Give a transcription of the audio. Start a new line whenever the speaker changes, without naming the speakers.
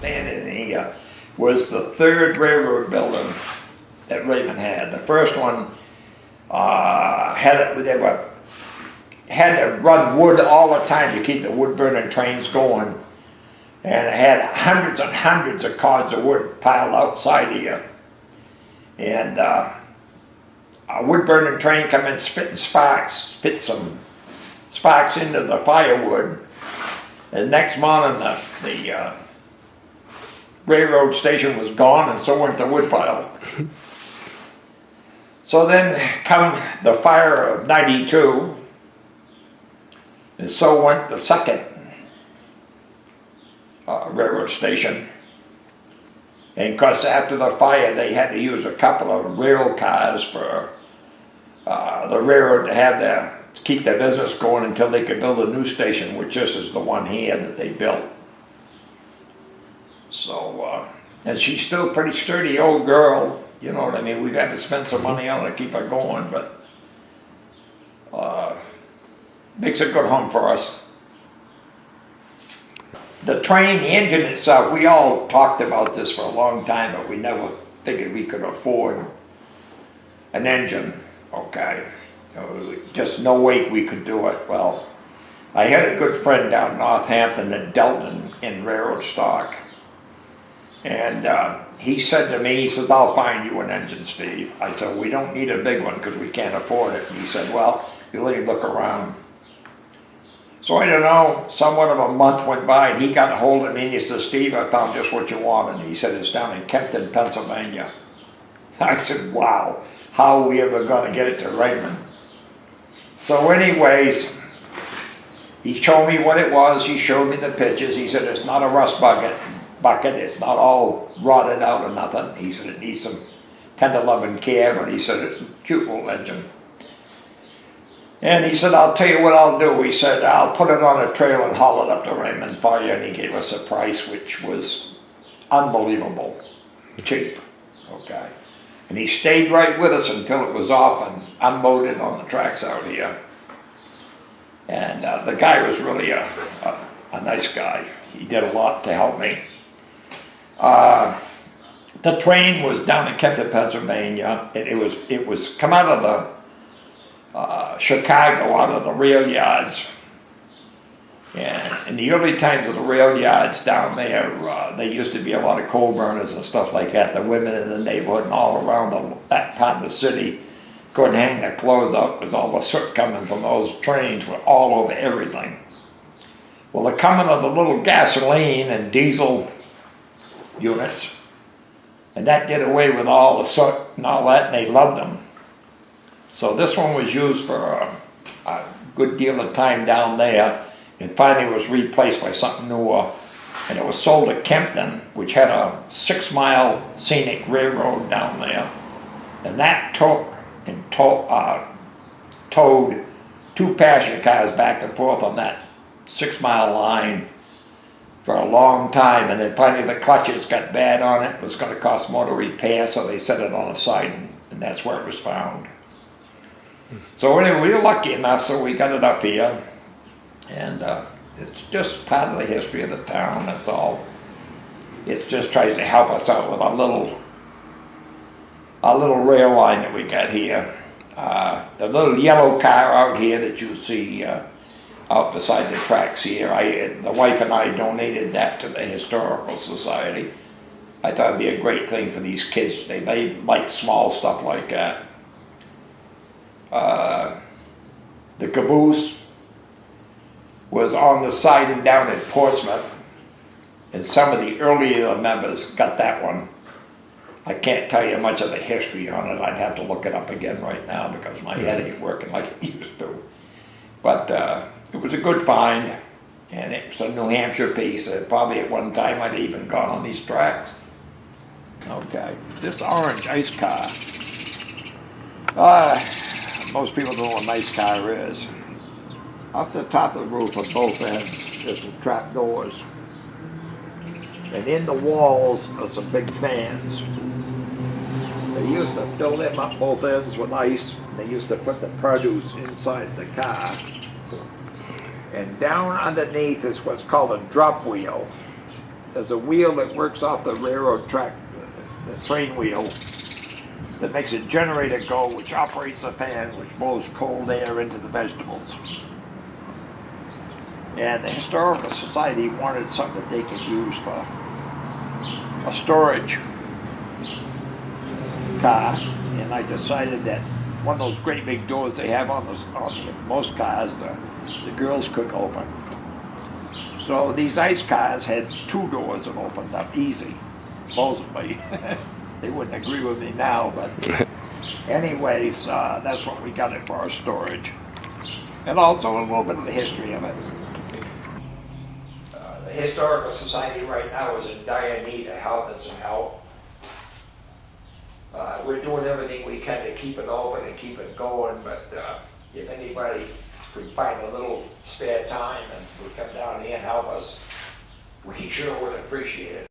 standing here was the third railroad building that Raymond had. The first one had to run wood all the time to keep the wood burning trains going, and it had hundreds and hundreds of cords of wood piled outside here. And a wood burning train come in spit some sparks into the firewood, and next morning the railroad station was gone, and so went the wood pile. So then come the fire of '92, and so went the second railroad station. And of course, after the fire, they had to use a couple of rail cars for the railroad to keep their business going until they could build a new station, which this is the one here that they built. So, and she's still a pretty sturdy old girl, you know what I mean? We've had to spend some money on her to keep her going, but makes a good home for us. The train, the engine itself, we all talked about this for a long time, but we never figured we could afford an engine, okay? Just no way we could do it. Well, I had a good friend down in Northampton that dealt in railroad stock. And he said to me, he says, "I'll find you an engine, Steve." I said, "We don't need a big one because we can't afford it." And he said, "Well, you let me look around." So I don't know, somewhat of a month went by, and he got a hold of me and he said, "Steve, I found just what you wanted." And he said, "It's down in Kempton, Pennsylvania." I said, "Wow, how are we ever going to get it to Raymond?" So anyways, he showed me what it was, he showed me the pictures. He said, "It's not a rust bucket, it's not all rotted out or nothing." He said, "It needs some tender loving care," but he said, "It's a cute little engine." And he said, "I'll tell you what I'll do." He said, "I'll put it on a trailer and haul it up to Raymond for you." And he gave us a price which was unbelievable cheap, okay? And he stayed right with us until it was off and unloaded on the tracks out here. And the guy was really a nice guy. He did a lot to help me. The train was down in Kempton, Pennsylvania. It was come out of the Chicago, out of the rail yards. And in the early times of the rail yards down there, there used to be a lot of coal burners and stuff like that. The women in the neighborhood and all around that part of the city couldn't hang their clothes up because all the soot coming from those trains were all over everything. Well, the coming of the little gasoline and diesel units, and that did away with all the soot and all that, and they loved them. So this one was used for a good deal of time down there, and finally was replaced by something newer. And it was sold at Kempton, which had a 6-mile scenic railroad down there. And that towed 2 passenger cars back and forth on that 6-mile line for a long time. And then finally the clutches got bad on it. It was going to cost more to repair, so they set it on a side, and that's where it was found. So anyway, we were lucky enough, so we got it up here. And it's just part of the history of the town, that's all. It just tries to help us out with our little rail line that we got here. The little yellow car out here that you see out beside the tracks here, the wife and I donated that to the Historical Society. I thought it'd be a great thing for these kids. They like small stuff like that. The caboose was on the siding down at Portsmouth, and some of the earlier members got that one. I can't tell you much of the history on it. I'd have to look it up again right now because my head ain't working like it used to. But it was a good find, and it was a New Hampshire piece. Probably at one time I'd even gone on these tracks. Okay, this orange ice car. Most people don't know what an ice car is. Up the top of the roof at both ends, there's some trap doors. And in the walls are some big fans. They used to fill them up both ends with ice. They used to put the produce inside the car. And down underneath is what's called a drop wheel. there's a wheel that works off the railroad track, the train wheel, that makes a generator go, which operates a fan, which blows cold air into the vegetables. And the Historical Society wanted something that they could use for a storage car, and I decided that one of those great big doors they have on most cars, the girls couldn't open. So these ice cars had 2 doors that opened up easy, supposedly. They wouldn't agree with me now, but anyways, that's what we got it for our storage. And also a little bit of the history of it. The Historical Society right now is in dire need of help and some help. We're doing everything we can to keep it open and keep it going, but if anybody could find a little spare time and would come down here and help us, we sure would appreciate it.